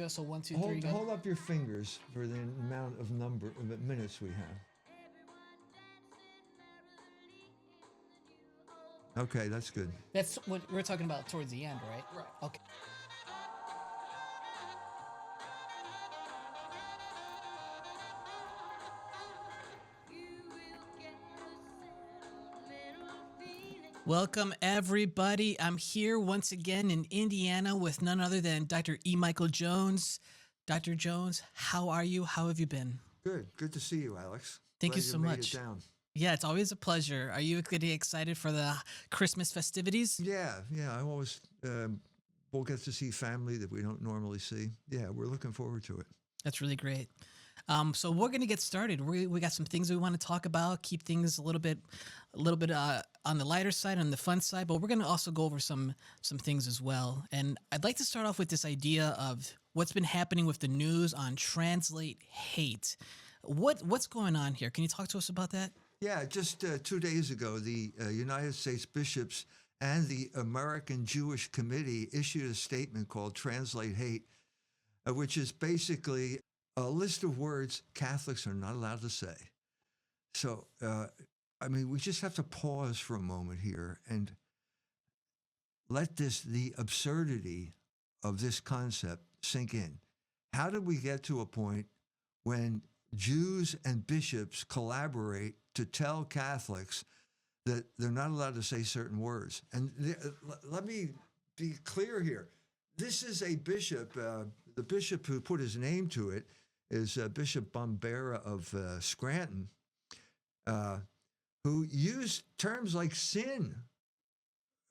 go. So 1, 2, 3, go. Hold up your fingers for the amount of minutes we have. Okay, that's good. That's what we're talking about towards the end, right? Right. Okay. Welcome, everybody. I'm here once again in Indiana with none other than Dr. E. Michael Jones. Dr. Jones, how are you? How have you been? Good. Good to see you, Alex. Thank Glad you so made much. It down. Yeah, it's always a pleasure. Are you getting excited for the Christmas festivities? Yeah. I always we'll get to see family that we don't normally see. Yeah, we're looking forward to it. That's really great. So we're gonna get started. We got some things we want to talk about. Keep things a little bit on the lighter side, on the fun side. But we're gonna also go over some things as well. And I'd like to start off with this idea of what's been happening with the news on translate hate. What's going on here? Can you talk to us about that? Yeah, just 2 days ago, the United States bishops and the American Jewish Committee issued a statement called Translate Hate, which is basically a list of words Catholics are not allowed to say. So, we just have to pause for a moment here and let the absurdity of this concept sink in. How did we get to a point when Jews and bishops collaborate to tell Catholics that they're not allowed to say certain words? And let me be clear here. This is a bishop, the bishop who put his name to it is Bishop Bombera of Scranton, who used terms like sin.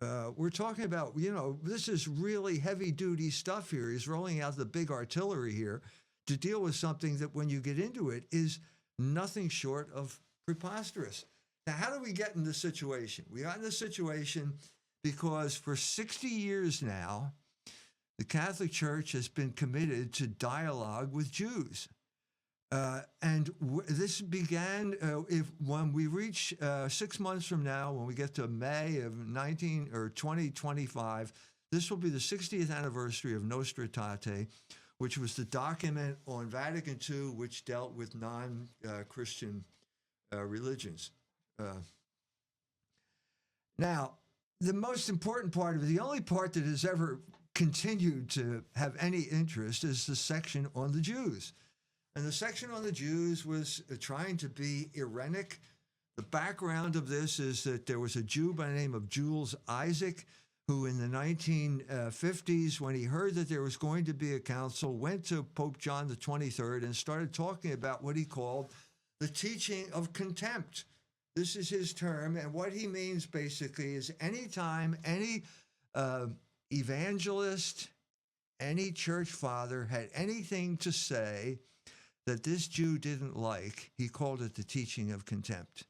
We're talking about, this is really heavy duty stuff here. He's rolling out the big artillery here to deal with something that when you get into it is nothing short of preposterous. Now, how do we get in this situation? We got in this situation because for 60 years now, the Catholic Church has been committed to dialogue with Jews. This began when we reach 6 months from now, when we get to May of 2025, this will be the 60th anniversary of Nostra Aetate, which was the document on Vatican II, which dealt with non-Christian religions. Now, the most important part of it, the only part that has ever continued to have any interest is the section on the Jews. And the section on the Jews was trying to be Irenic. The background of this is that there was a Jew by the name of Jules Isaac, who in the 1950s, when he heard that there was going to be a council, went to Pope John the 23rd and started talking about what he called the teaching of contempt. This is his term, and what he means basically is anytime any evangelist, any church father had anything to say that this Jew didn't like, he called it the teaching of contempt.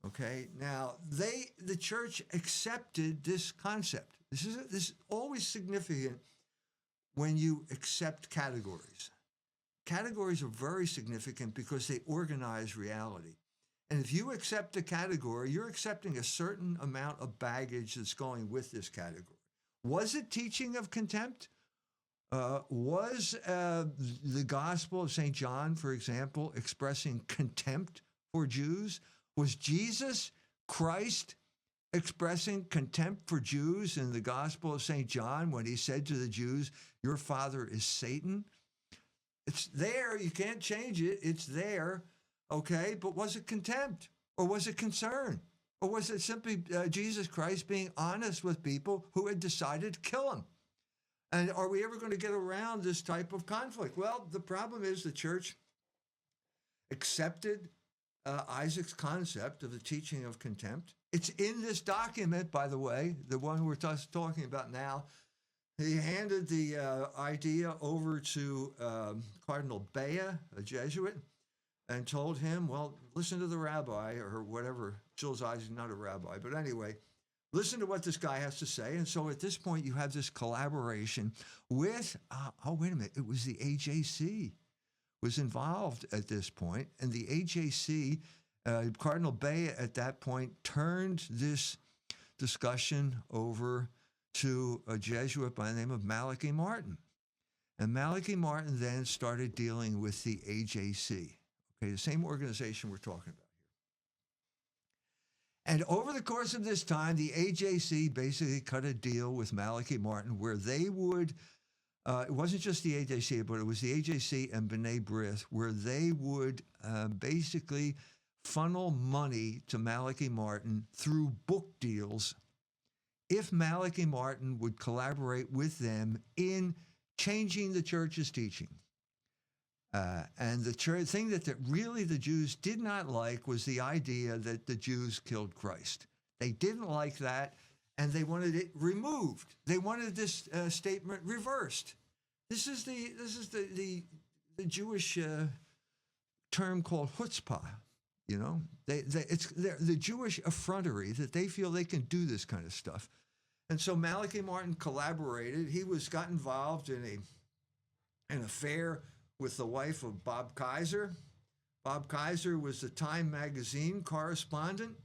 Okay, now the church accepted this concept. This is always significant when you accept categories. Categories are very significant because they organize reality. And if you accept a category, you're accepting a certain amount of baggage that's going with this category. Was it teaching of contempt? Was the Gospel of St. John, for example, expressing contempt for Jews? Was Jesus Christ expressing contempt for Jews in the Gospel of St. John when he said to the Jews, "Your father is Satan"? It's there. You can't change it. It's there. Okay, but was it contempt? Or was it concern? Or was it simply Jesus Christ being honest with people who had decided to kill him? And are we ever going to get around this type of conflict? Well, the problem is the church accepted Isaac's concept of the teaching of contempt. It's in this document, by the way, the one we're talking about now. He handed the idea over to Cardinal Bea, a Jesuit, and told him, well, listen to the rabbi or whatever. Jules Isaac, not a rabbi, but anyway, listen to what this guy has to say. And so at this point, you have this collaboration with, wait a minute, it was the AJC was involved at this point. And the AJC, Cardinal Bea at that point turned this discussion over to a Jesuit by the name of Malachi Martin. And Malachi Martin then started dealing with the AJC, okay, the same organization we're talking about here. And over the course of this time, the AJC basically cut a deal with Malachi Martin where they would, it wasn't just the AJC, but it was the AJC and B'nai B'rith, where they would basically funnel money to Malachi Martin through book deals if Malachi Martin would collaborate with them in changing the church's teaching. And the thing that really the Jews did not like was the idea that the Jews killed Christ. They didn't like that, and they wanted it removed. They wanted this statement reversed. This is the Jewish term called chutzpah. You know, it's the Jewish effrontery that they feel they can do this kind of stuff. And so Malachi Martin collaborated. He got involved in an affair with the wife of Bob Kaiser. Bob Kaiser was the Time magazine correspondent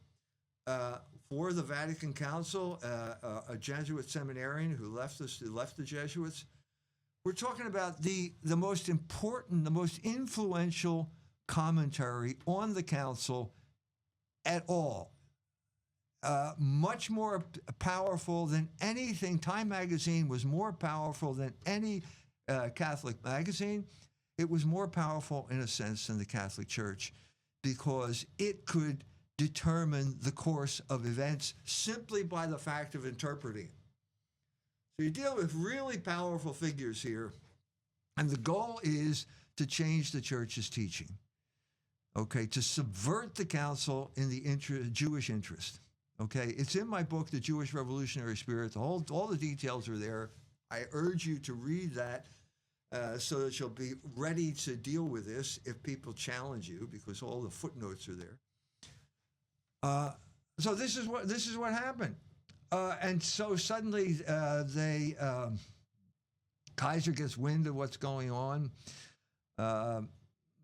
for the Vatican Council, a Jesuit seminarian who left the Jesuits. We're talking about the most important, the most influential commentary on the council at all. Much more powerful than anything. Time magazine was more powerful than any Catholic magazine. It was more powerful in a sense than the Catholic Church because it could determine the course of events simply by the fact of interpreting it. So you deal with really powerful figures here, and the goal is to change the church's teaching, okay, to subvert the council in the Jewish interest. Okay, it's in my book, The Jewish Revolutionary Spirit. All the details are there. I urge you to read that so that you'll be ready to deal with this if people challenge you, because all the footnotes are there. So this is what happened, and so suddenly Kaiser gets wind of what's going on.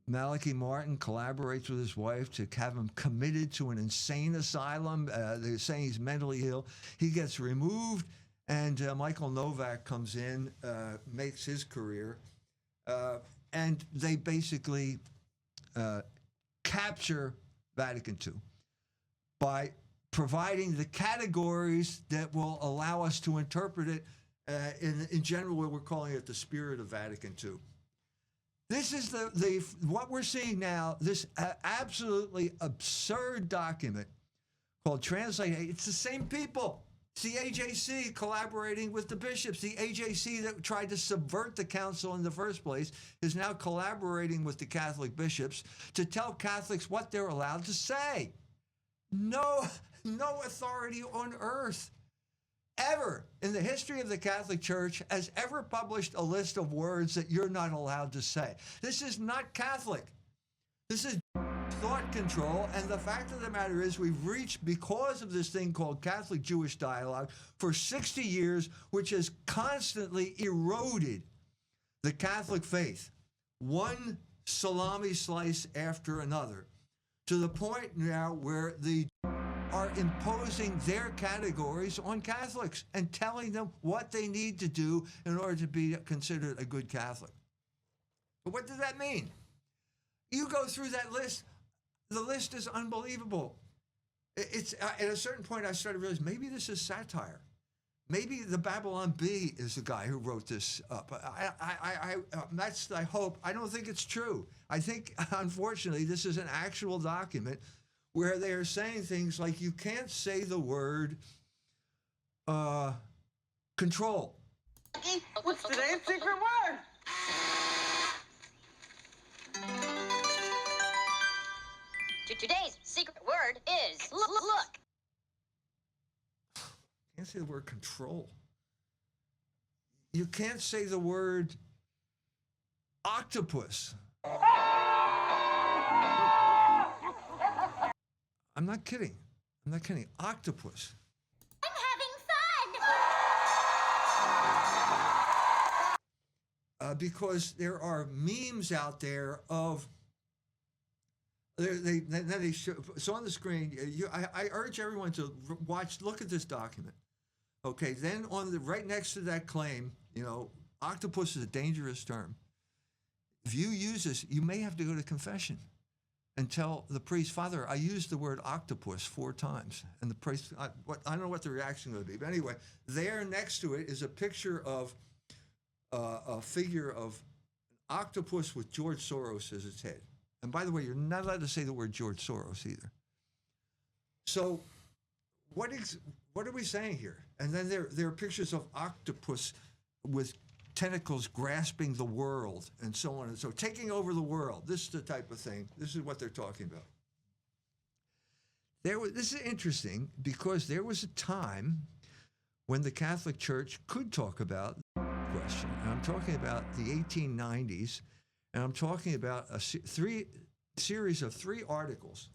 Malachi Martin collaborates with his wife to have him committed to an insane asylum. They're saying he's mentally ill. He gets removed, and Michael Novak comes in, makes his career, and they basically capture Vatican II by providing the categories that will allow us to interpret it. In general, we're calling it the spirit of Vatican II. This is what we're seeing now, this absolutely absurd document called Translate. It's the same people. It's the AJC collaborating with the bishops. The AJC that tried to subvert the council in the first place is now collaborating with the Catholic bishops to tell Catholics what they're allowed to say. No authority on earth ever in the history of the Catholic Church has ever published a list of words that you're not allowed to say. This is not Catholic. This is thought control. And the fact of the matter is we've reached, because of this thing called Catholic-Jewish dialogue, for 60 years, which has constantly eroded the Catholic faith, one salami slice after another, to the point now where the are imposing their categories on Catholics and telling them what they need to do in order to be considered a good Catholic. But what does that mean? You go through that list, the list is unbelievable. It's at a certain point I started to realize maybe this is satire. Maybe the Babylon Bee is the guy who wrote this up. That's I hope. I don't think it's true. I think, unfortunately, this is an actual document where they are saying things like you can't say the word control. What's today's secret word? Today's secret word is look. Can't say the word control. You can't say the word octopus. I'm not kidding. Octopus. I'm having fun. Because there are memes out there of they show, so on the screen. I urge everyone to look at this document. Okay, then right next to that claim, Octopus is a dangerous term. If you use this, you may have to go to confession and tell the priest, Father, I used the word octopus 4 times. And the priest, I don't know what the reaction would be. But anyway, there next to it is a picture of a figure of an octopus with George Soros as its head. And by the way, you're not allowed to say the word George Soros either. So what are we saying here? And then there are pictures of octopus with tentacles grasping the world and so on and so taking over the world. This is the type of thing. This is what they're talking about. This is interesting because there was a time when the Catholic Church could talk about the question. And I'm talking about the 1890s, and I'm talking about a series of 3 articles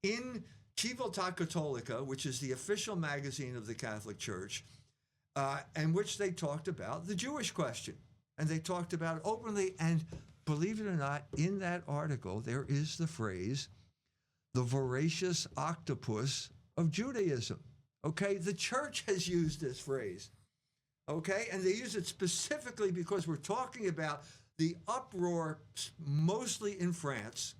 in Civiltà Cattolica, which is the official magazine of the Catholic Church, in which they talked about the Jewish question. And they talked about it openly. And believe it or not, in that article, there is the phrase, the voracious octopus of Judaism. Okay? The church has used this phrase. Okay? And they use it specifically because we're talking about the uproar, mostly in France,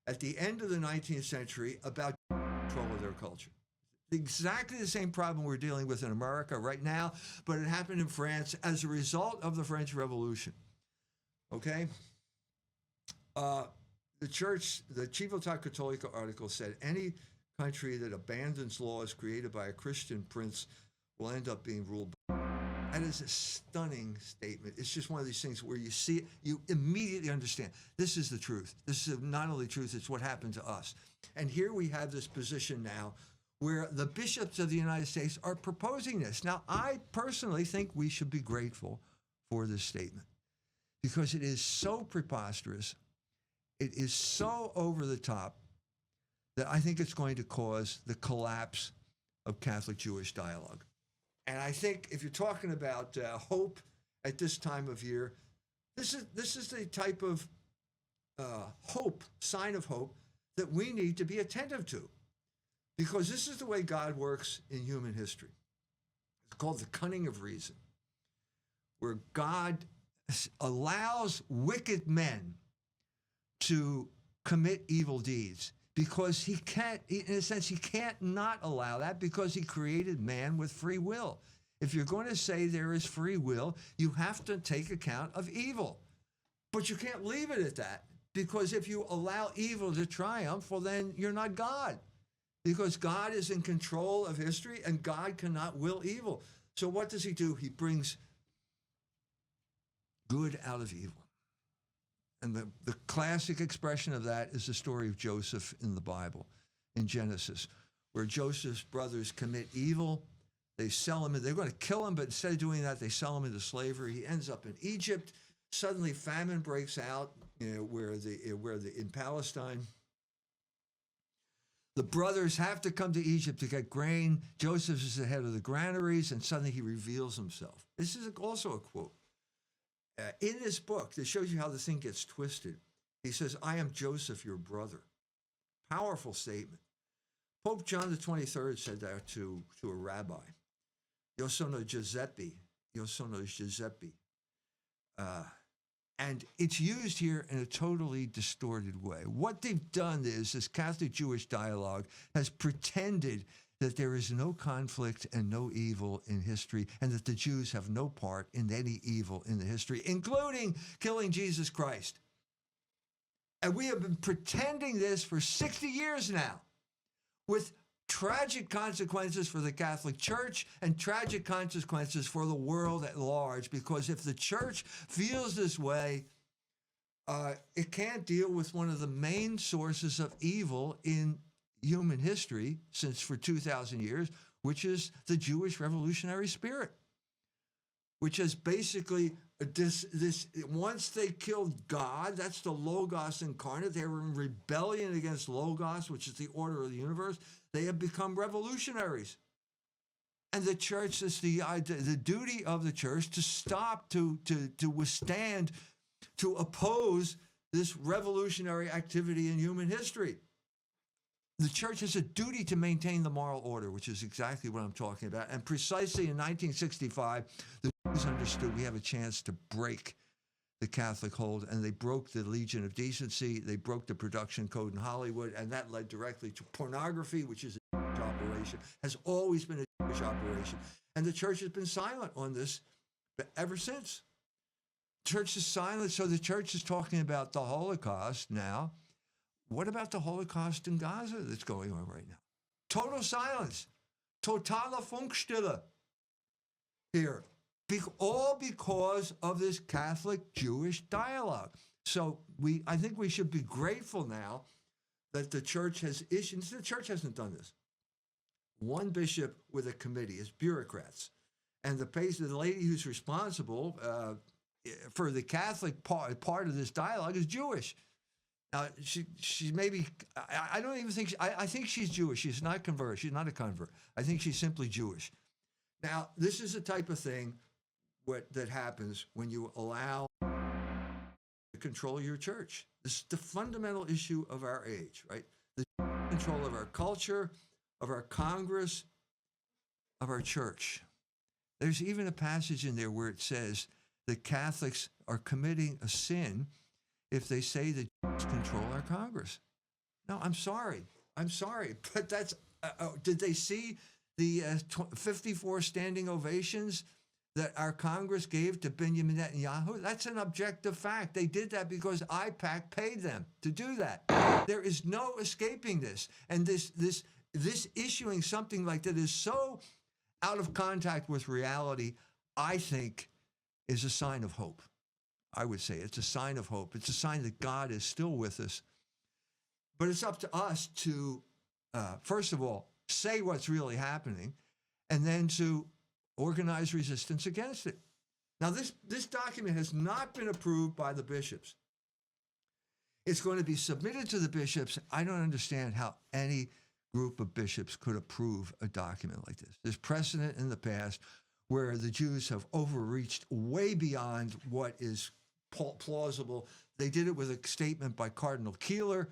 at the end of the 19th century, about control of their culture. Exactly the same problem we're dealing with in America right now, but it happened in France as a result of the French Revolution. Okay? The church, the Civiltà Cattolica article said, any country that abandons laws created by a Christian prince will end up being ruled by. That is a stunning statement. It's just one of these things where you see it, you immediately understand. This is the truth. This is not only truth, it's what happened to us. And here we have this position now where the bishops of the United States are proposing this. Now, I personally think we should be grateful for this statement because it is so preposterous, it is so over the top, that I think it's going to cause the collapse of Catholic-Jewish dialogue. And I think if you're talking about hope at this time of year, this is the type of hope, sign of hope, that we need to be attentive to. Because this is the way God works in human history. It's called the Cunning of Reason, where God allows wicked men to commit evil deeds because he can't, in a sense, he can't not allow that because he created man with free will. If you're going to say there is free will, you have to take account of evil. But you can't leave it at that because if you allow evil to triumph, well, then you're not God. Because God is in control of history and God cannot will evil. So what does he do? He brings good out of evil. And the classic expression of that is the story of Joseph in the Bible, in Genesis, where Joseph's brothers commit evil. They sell him, they're going to kill him, but instead of doing that, they sell him into slavery. He ends up in Egypt. Suddenly famine breaks out, in Palestine. The brothers have to come to Egypt to get grain. Joseph is the head of the granaries, and suddenly he reveals himself. This is also a quote. In this book, that shows you how the thing gets twisted. He says, I am Joseph, your brother. Powerful statement. Pope John the 23rd said that to a rabbi. Io sono Giuseppe. Io sono Giuseppe. And it's used here in a totally distorted way. What they've done is this Catholic-Jewish dialogue has pretended that there is no conflict and no evil in history, and that the Jews have no part in any evil in the history, including killing Jesus Christ. And we have been pretending this for 60 years now, with tragic consequences for the Catholic Church and tragic consequences for the world at large, because if the church feels this way, it can't deal with one of the main sources of evil in human history since for 2,000 years, which is the Jewish revolutionary spirit, which is basically this once they killed God, that's the Logos incarnate. They were in rebellion against Logos, which is the order of the universe. They have become revolutionaries. And the church is the duty of the church to stop, to withstand, to oppose this revolutionary activity in human history. the church has a duty to maintain the moral order, which is exactly what I'm talking about. And precisely in 1965, the Jews understood we have a chance to break the Catholic hold, and they broke the Legion of Decency. They broke the production code in Hollywood, and that led directly to pornography, which is a Jewish operation, has always been a Jewish operation. And the church has been silent on this ever since. Church is silent, so the church is talking about the Holocaust now. What about the Holocaust in Gaza that's going on right now? Total silence. Totale Funkstille here. All because of this Catholic-Jewish dialogue. So I think we should be grateful now that the church has issued, the church hasn't done this. One bishop with a committee is bureaucrats. And the lady who's responsible for the Catholic part of this dialogue is Jewish. She maybe, I don't even think, I think she's Jewish. She's not converted. She's not a convert. I think she's simply Jewish. Now, this is the type of thing that happens when you allow to control your church. This is the fundamental issue of our age, right? The control of our culture, of our Congress, of our church. There's even a passage in there where it says that Catholics are committing a sin if they say that Jews control our Congress. No, I'm sorry, but that's, did they see the 54 standing ovations that our Congress gave to Benjamin Netanyahu? That's an objective fact. They did that because IPAC paid them to do that. There is no escaping this. And this issuing something like that is so out of contact with reality, I think, is a sign of hope. I would say it's a sign of hope. It's a sign that God is still with us. But it's up to us to, first of all, say what's really happening, and then to organize resistance against it. Now, this document has not been approved by the bishops. It's going to be submitted to the bishops. I don't understand how any group of bishops could approve a document like this. There's precedent in the past where the Jews have overreached way beyond what is plausible. They did it with a statement by Cardinal Keeler,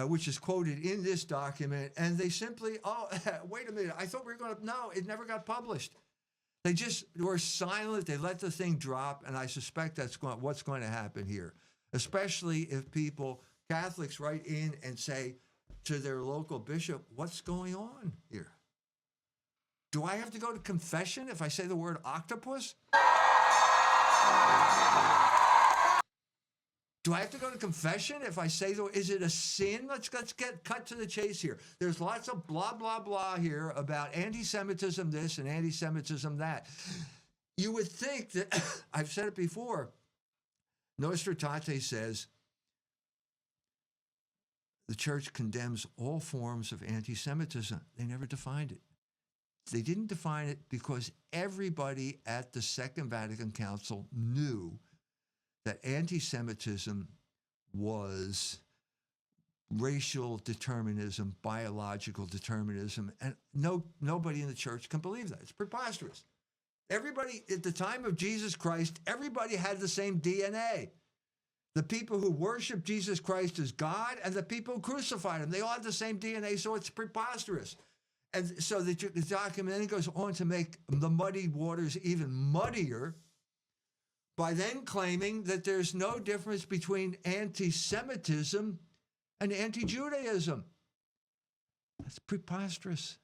which is quoted in this document, and they simply, wait a minute, I thought we were going to, no, it never got published. They just were silent. They let the thing drop, and I suspect that's what's going to happen here, especially if Catholics write in and say to their local bishop, what's going on here? Do I have to go to confession if I say the word octopus? Do I have to go to confession if I say, is it a sin? Let's get cut to the chase here. There's lots of blah, blah, blah here about anti-Semitism this and anti-Semitism that. You would think that, I've said it before, Nostra Aetate says the church condemns all forms of anti-Semitism. They never defined it. They didn't define it because everybody at the Second Vatican Council knew that anti-Semitism was racial determinism, biological determinism, and nobody in the church can believe that. It's preposterous. Everybody, at the time of Jesus Christ, everybody had the same DNA. The people who worship Jesus Christ as God and the people who crucified him, they all had the same DNA, so it's preposterous. And so the document then goes on to make the muddy waters even muddier by then claiming that there's no difference between anti-Semitism and anti-Judaism. That's preposterous.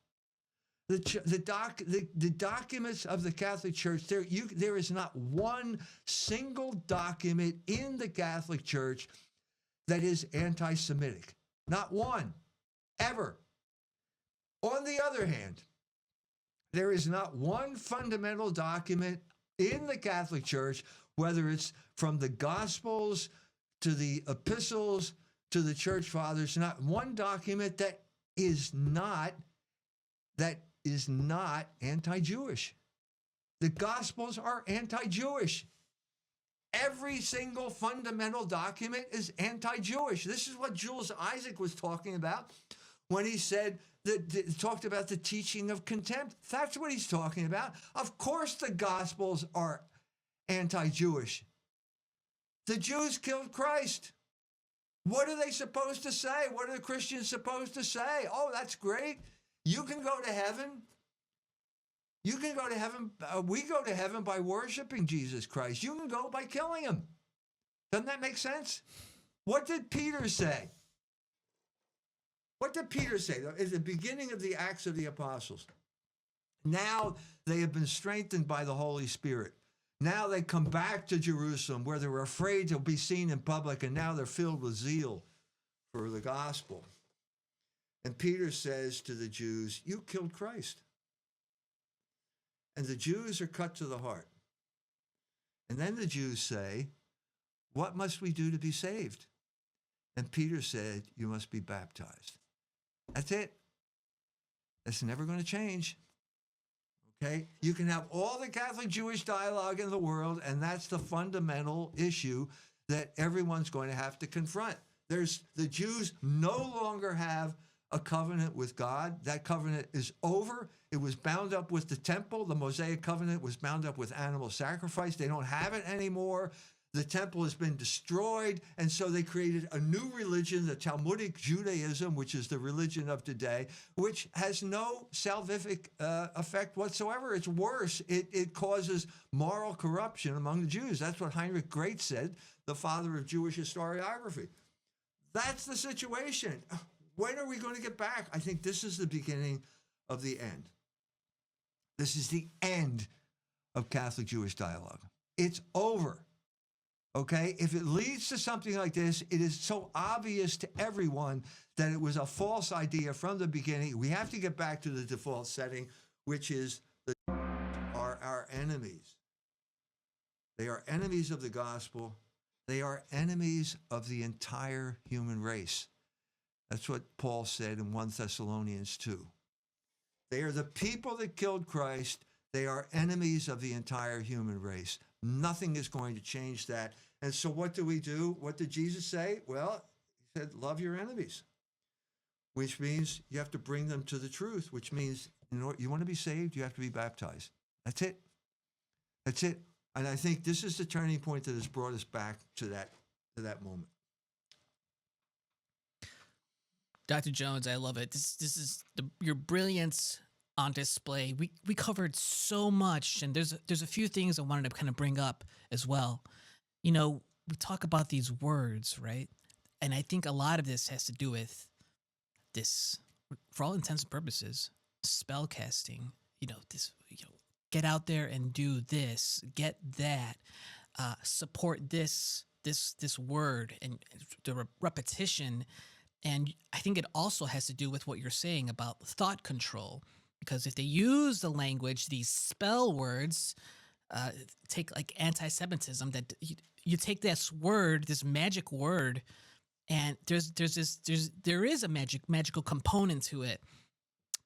The documents of the Catholic Church, there is not one single document in the Catholic Church that is anti-Semitic. Not one, ever. On the other hand, there is not one fundamental document in the Catholic Church, whether it's from the Gospels to the epistles to the Church Fathers, not one document that is not anti-Jewish. The Gospels are anti-Jewish. Every single fundamental document is anti-Jewish. This is what Jules Isaac was talking about when he said talked about the teaching of contempt. That's what he's talking about. Of course the Gospels are anti-Jewish. The Jews killed Christ. What are they supposed to say? What are the Christians supposed to say? Oh, that's great. You can go to heaven. You can go to heaven. We go to heaven by worshiping Jesus Christ. You can go by killing him. Doesn't that make sense? What did Peter say? What did Peter say at the beginning of the Acts of the Apostles? Now they have been strengthened by the Holy Spirit. Now they come back to Jerusalem where they were afraid to be seen in public, and now they're filled with zeal for the gospel. And Peter says to the Jews, you killed Christ. And the Jews are cut to the heart. And then the Jews say, what must we do to be saved? And Peter said, you must be baptized. That's it. That's never going to change. Okay? You can have all the Catholic Jewish dialogue in the world, and that's the fundamental issue that everyone's going to have to confront. The Jews no longer have a covenant with God. That covenant is over. It was bound up with the temple. The Mosaic covenant was bound up with animal sacrifice. They don't have it anymore. The temple has been destroyed, and so they created a new religion, the Talmudic Judaism, which is the religion of today, which has no salvific effect whatsoever. It's worse. It causes moral corruption among the Jews. That's what Heinrich Great said, the father of Jewish historiography. That's the situation. When are we going to get back? I think this is the beginning of the end. This is the end of Catholic Jewish dialogue. It's over. Okay? If it leads to something like this, it is so obvious to everyone that it was a false idea from the beginning. We have to get back to the default setting, which is our enemies. They are enemies of the gospel. They are enemies of the entire human race. That's what Paul said in 1 Thessalonians 2. They are the people that killed Christ. They are enemies of the entire human race. Nothing is going to change that. And so what do we do? What did Jesus say? Well, he said, love your enemies, which means you have to bring them to the truth, which means you want to be saved, you have to be baptized. That's it. That's it. And I think this is the turning point that has brought us back to that moment. Dr. Jones, I love it. This is your brilliance on display. We covered so much, and there's a few things I wanted to kind of bring up as well. You know, we talk about these words, right? And I think a lot of this has to do with this, for all intents and purposes, spell casting. Get out there and do this, get that, support this word, and the repetition. And I think it also has to do with what you're saying about thought control, because if they use the language, these spell words, take like anti-Semitism, that you take this word, this magic word, and there is a magical component to it,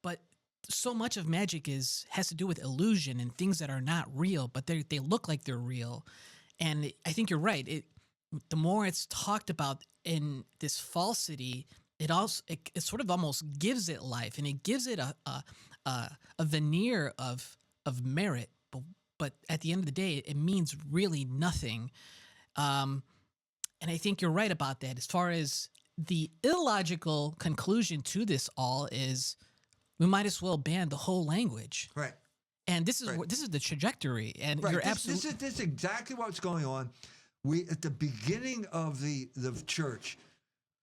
but so much of magic has to do with illusion and things that are not real, but they look like they're real. And I think you're right. The more it's talked about in this falsity, it sort of almost gives it life, and it gives it a veneer of merit. But at the end of the day, it means really nothing. And I think you're right about that. As far as the illogical conclusion to this all is, we might as well ban the whole language. Right. And this is the trajectory. And right. You're absolutely. This is exactly what's going on. At the beginning of the church,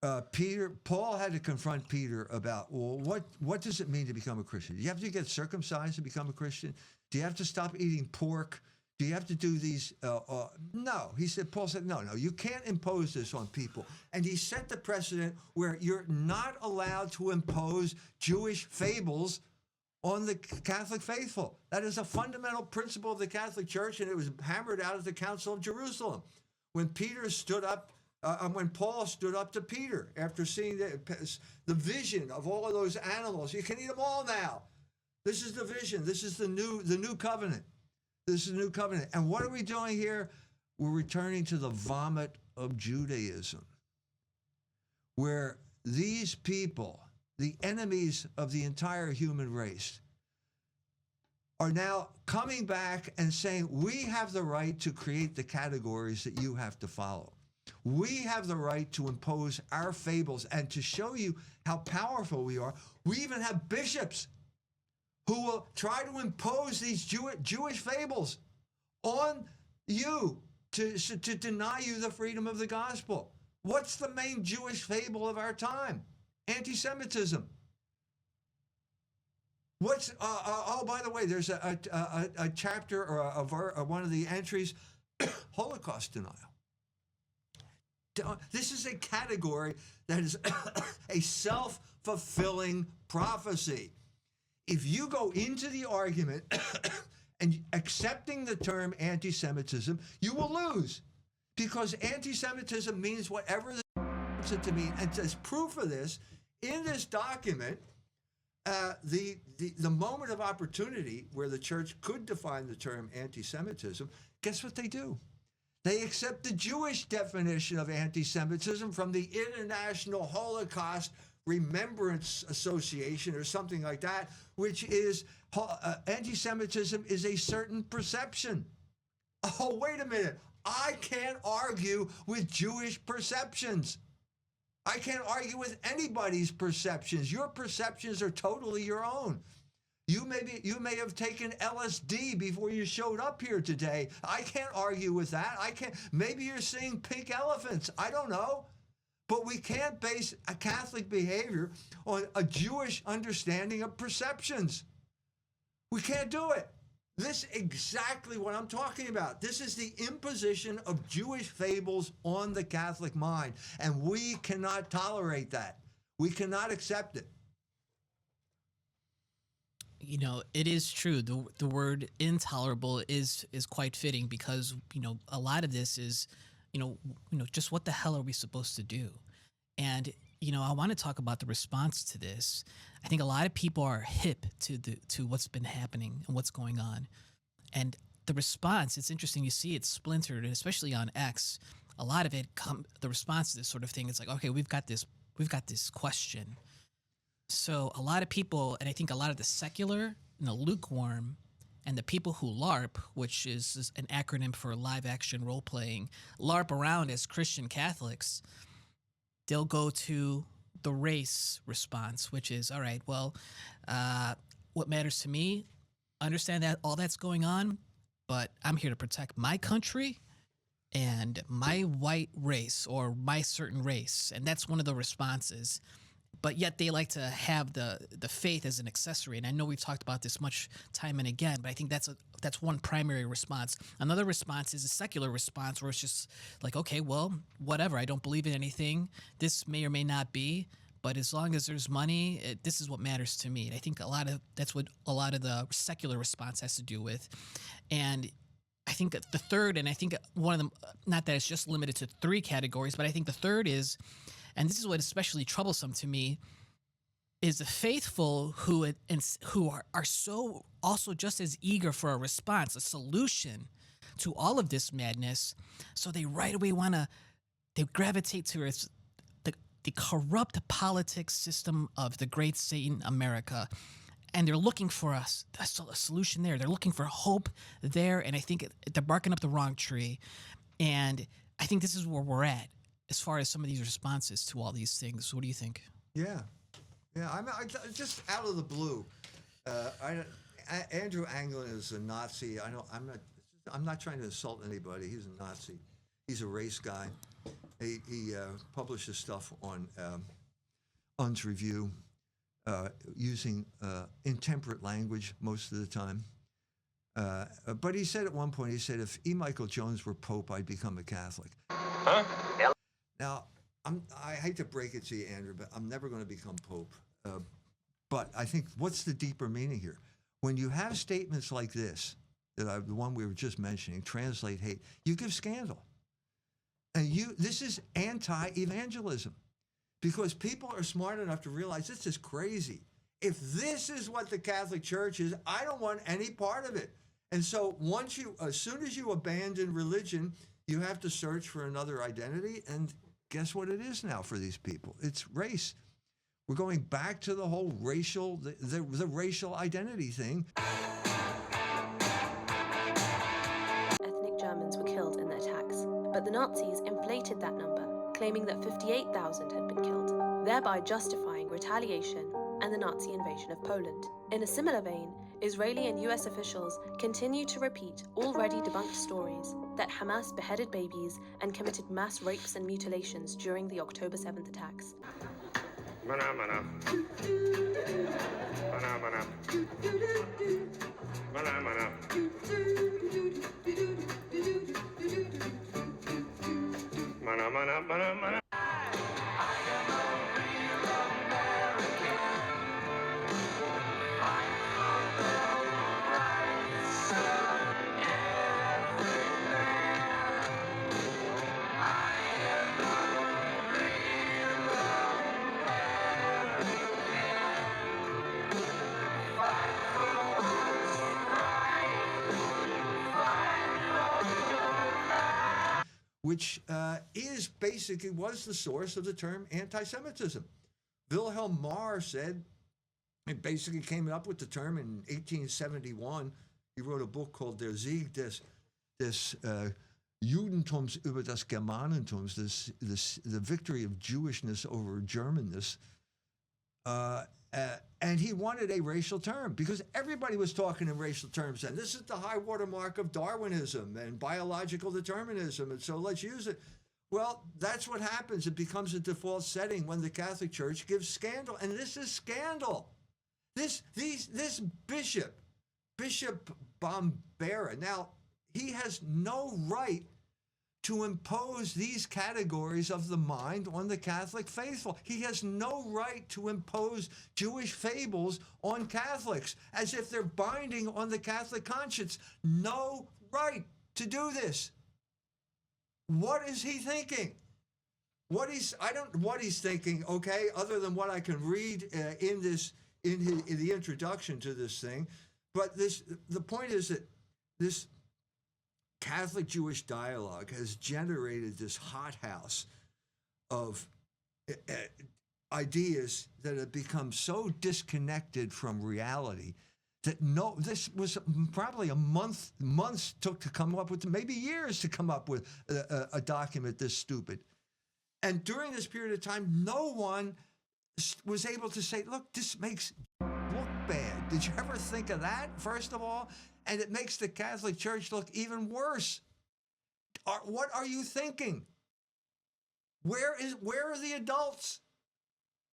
Paul had to confront Peter about, well, what does it mean to become a Christian? Do you have to get circumcised to become a Christian? Do you have to stop eating pork? Do you have to do these? No. Paul said, no, you can't impose this on people. And he set the precedent where you're not allowed to impose Jewish fables on the Catholic faithful. That is a fundamental principle of the Catholic Church, and it was hammered out at the Council of Jerusalem. When when Paul stood up to Peter after seeing the vision of all of those animals, you can eat them all now. This is the vision. This is the new covenant. This is the new covenant. And what are we doing here? We're returning to the vomit of Judaism, where these people, the enemies of the entire human race, are now coming back and saying, we have the right to create the categories that you have to follow. We have the right to impose our fables, and to show you how powerful we are, we even have bishops who will try to impose these Jewish fables on you to deny you the freedom of the gospel. What's the main Jewish fable of our time? Anti-Semitism. What's oh, by the way, there's a chapter or one of the entries, Holocaust denial. This is a category that is a self-fulfilling prophecy. If you go into the argument and accepting the term anti-Semitism, you will lose, because anti-Semitism means whatever wants it to mean. And as proof of this, in this document, the moment of opportunity where the church could define the term anti-Semitism, guess what they do? They accept the Jewish definition of anti-Semitism from the International Holocaust Remembrance Association or something like that, which is anti-Semitism is a certain perception. Oh, wait a minute. I can't argue with Jewish perceptions. I can't argue with anybody's perceptions. Your perceptions are totally your own. You may have taken LSD before you showed up here today. I can't argue with that. Maybe you're seeing pink elephants. I don't know. But we can't base a Catholic behavior on a Jewish understanding of perceptions. We can't do it. This is exactly what I'm talking about. This is the imposition of Jewish fables on the Catholic mind, and we cannot tolerate that. We cannot accept it. You know, it is true. The word intolerable is quite fitting, because, you know, a lot of this is, you know, just what the hell are we supposed to do? And, you know, I want to talk about the response to this. I think a lot of people are hip to what's been happening and what's going on. And the response, it's interesting, you see it splintered, and especially on X, a lot of it the response to this sort of thing, it's like, okay, we've got this question. So a lot of people, and I think a lot of the secular and the lukewarm and the people who LARP, which is an acronym for live action role playing, LARP around as Christian Catholics, they'll go to the race response, which is, all right, well, what matters to me, understand that all that's going on, but I'm here to protect my country and my white race or my certain race. And that's one of the responses. But yet they like to have the faith as an accessory. And I know we've talked about this much time and again, but I think that's one primary response. Another response is a secular response, where it's just like, okay, well, whatever. I don't believe in anything. This may or may not be, but as long as there's money, this is what matters to me. And I think that's what a lot of the secular response has to do with. And I think the third, and I think one of them, not that it's just limited to three categories, but I think the third is, and this is what is especially troublesome to me, is the faithful who are so also just as eager for a response, a solution to all of this madness. So they right away they gravitate to the corrupt politics system of the great Satan America. And they're looking for a solution there. They're looking for hope there. And I think they're barking up the wrong tree. And I think this is where we're at as far as some of these responses to all these things. What do you think? Yeah. I just out of the blue, Andrew Anglin is a Nazi. I'm not trying to insult anybody. He's a Nazi. He's a race guy. He publishes stuff on Un's Review using intemperate language most of the time. But he said at one point, he said, if E. Michael Jones were Pope, I'd become a Catholic. Huh? Now, I hate to break it to you, Andrew, but I'm never going to become Pope. But I think what's the deeper meaning here? When you have statements like this, the one we were just mentioning, translate hate, you give scandal. And this is anti-evangelism, because people are smart enough to realize this is crazy. If this is what the Catholic Church is, I don't want any part of it. And so as soon as you abandon religion, you have to search for another identity. And guess what it is now for these people? It's race. We're going back to the whole racial, the racial identity thing. Ethnic Germans were killed in the attacks. but the Nazis inflated that number, claiming that 58,000 had been killed, thereby justifying retaliation and the Nazi invasion of Poland. In a similar vein, Israeli and US officials continue to repeat already debunked stories that Hamas beheaded babies and committed mass rapes and mutilations during the October 7th attacks. Mana mana. Mana mana. Mana mana. Mana mana mana mana. Which is basically was the source of the term anti-Semitism. Wilhelm Marr said, it basically came up with the term in 1871. He wrote a book called Der Sieg des Judentums über das Germanentums, the victory of Jewishness over Germanness. And he wanted a racial term because everybody was talking in racial terms. And this is the high watermark of Darwinism and biological determinism. And so let's use it. Well, that's what happens. It becomes a default setting when the Catholic Church gives scandal. And this is scandal. This Bishop Bombera, now, he has no right to impose these categories of the mind on the Catholic faithful. He has no right to impose Jewish fables on Catholics as if they're binding on the Catholic conscience. No right to do this. What is he thinking? I don't know what he's thinking, okay, other than what I can read in the introduction to this thing. But the point is that this Catholic Jewish dialogue has generated this hothouse of ideas that have become so disconnected from reality that this was probably months took to come up with, maybe years to come up with a document this stupid. And during this period of time, no one was able to say, look, this makes look bad. Did you ever think of that, first of all? And it makes the Catholic Church look even worse. What are you thinking? Where are the adults?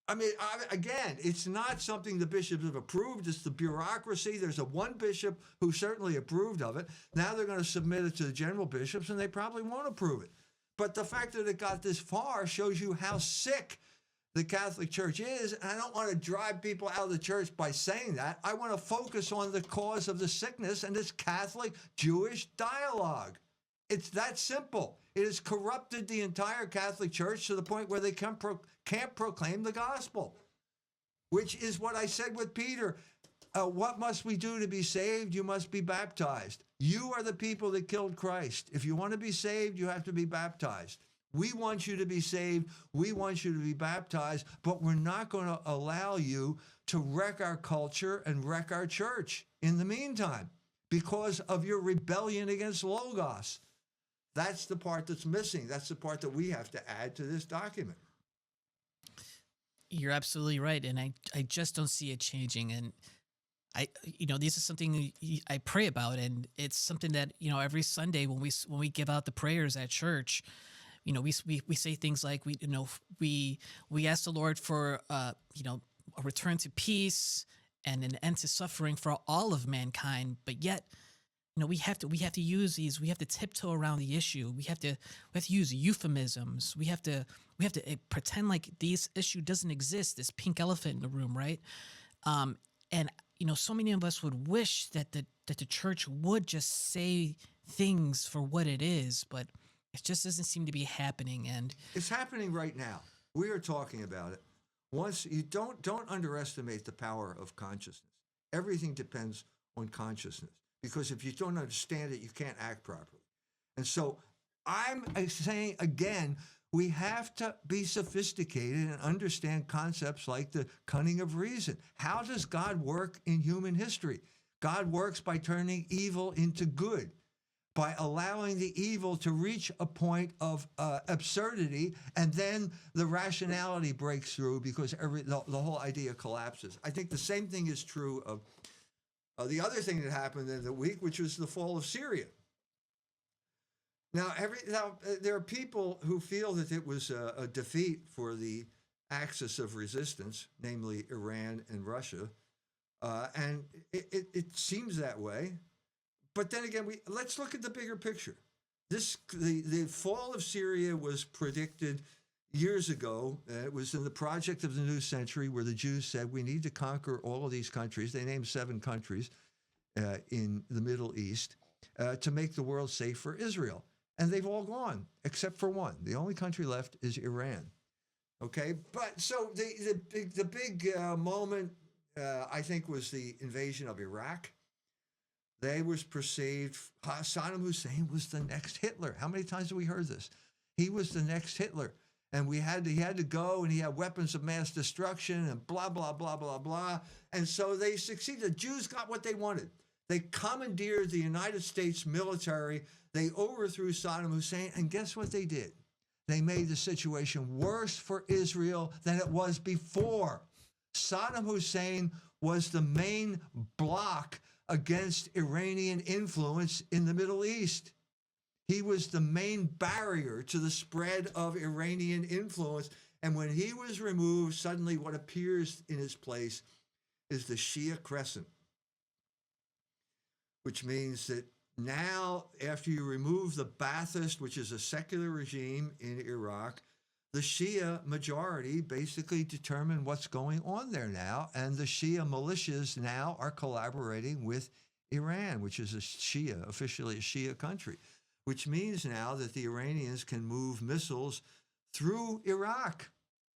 I mean, again, it's not something the bishops have approved. It's the bureaucracy. There's one bishop who certainly approved of it. Now they're going to submit it to the general bishops, and they probably won't approve it. But the fact that it got this far shows you how sick the Catholic Church is. And I don't want to drive people out of the church by saying that. I want to focus on the cause of the sickness and this Catholic Jewish dialogue. It's that simple. It has corrupted the entire Catholic Church to the point where they can't proclaim the gospel, which is what I said with Peter. What must we do to be saved? You must be baptized. You are the people that killed Christ. If you want to be saved, you have to be baptized. We want you to be saved. We want you to be baptized, but we're not going to allow you to wreck our culture and wreck our church in the meantime because of your rebellion against Logos. That's the part that's missing. That's the part that we have to add to this document. You're absolutely right. And I just don't see it changing. And this is something I pray about. And it's something that, every Sunday when we give out the prayers at church, we say things like we ask the Lord for a return to peace and an end to suffering for all of mankind, but yet we have to use these. We have to tiptoe around the issue. We have to use euphemisms. We have to pretend like this issue doesn't exist. This pink elephant in the room, right? And so many of us would wish that the church would just say things for what it is, but it just doesn't seem to be happening. And it's happening right now. We are talking about it. Once you don't underestimate the power of consciousness. Everything depends on consciousness, because if you don't understand it, you can't act properly. And so I'm saying again, we have to be sophisticated and understand concepts like the cunning of reason. How does God work in human history? God works by turning evil into good, by allowing the evil to reach a point of absurdity, and then the rationality breaks through because the whole idea collapses. I think the same thing is true of the other thing that happened in the week, which was the fall of Syria. Now, there are people who feel that it was a defeat for the axis of resistance, namely Iran and Russia, and it seems that way. But then again, let's look at the bigger picture. The fall of Syria was predicted years ago. It was in the Project of the New Century, where the Jews said we need to conquer all of these countries. They named 7 countries in the Middle East to make the world safe for Israel. And they've all gone, except for one. The only country left is Iran. Okay, but so the big moment, I think, was the invasion of Iraq. They was perceived, Saddam Hussein was the next Hitler. How many times have we heard this? He was the next Hitler. And he had to go, and he had weapons of mass destruction and blah, blah, blah, blah, blah. And so they succeeded. The Jews got what they wanted. They commandeered the United States military. They overthrew Saddam Hussein. And guess what they did? They made the situation worse for Israel than it was before. Saddam Hussein was the main block against Iranian influence in the Middle East. He was the main barrier to the spread of Iranian influence. And when he was removed, suddenly what appears in his place is the Shia crescent, which means that now, after you remove the Ba'athist, which is a secular regime in Iraq, the Shia majority basically determine what's going on there now. And the Shia militias now are collaborating with Iran, which is officially a Shia country, which means now that the Iranians can move missiles through Iraq.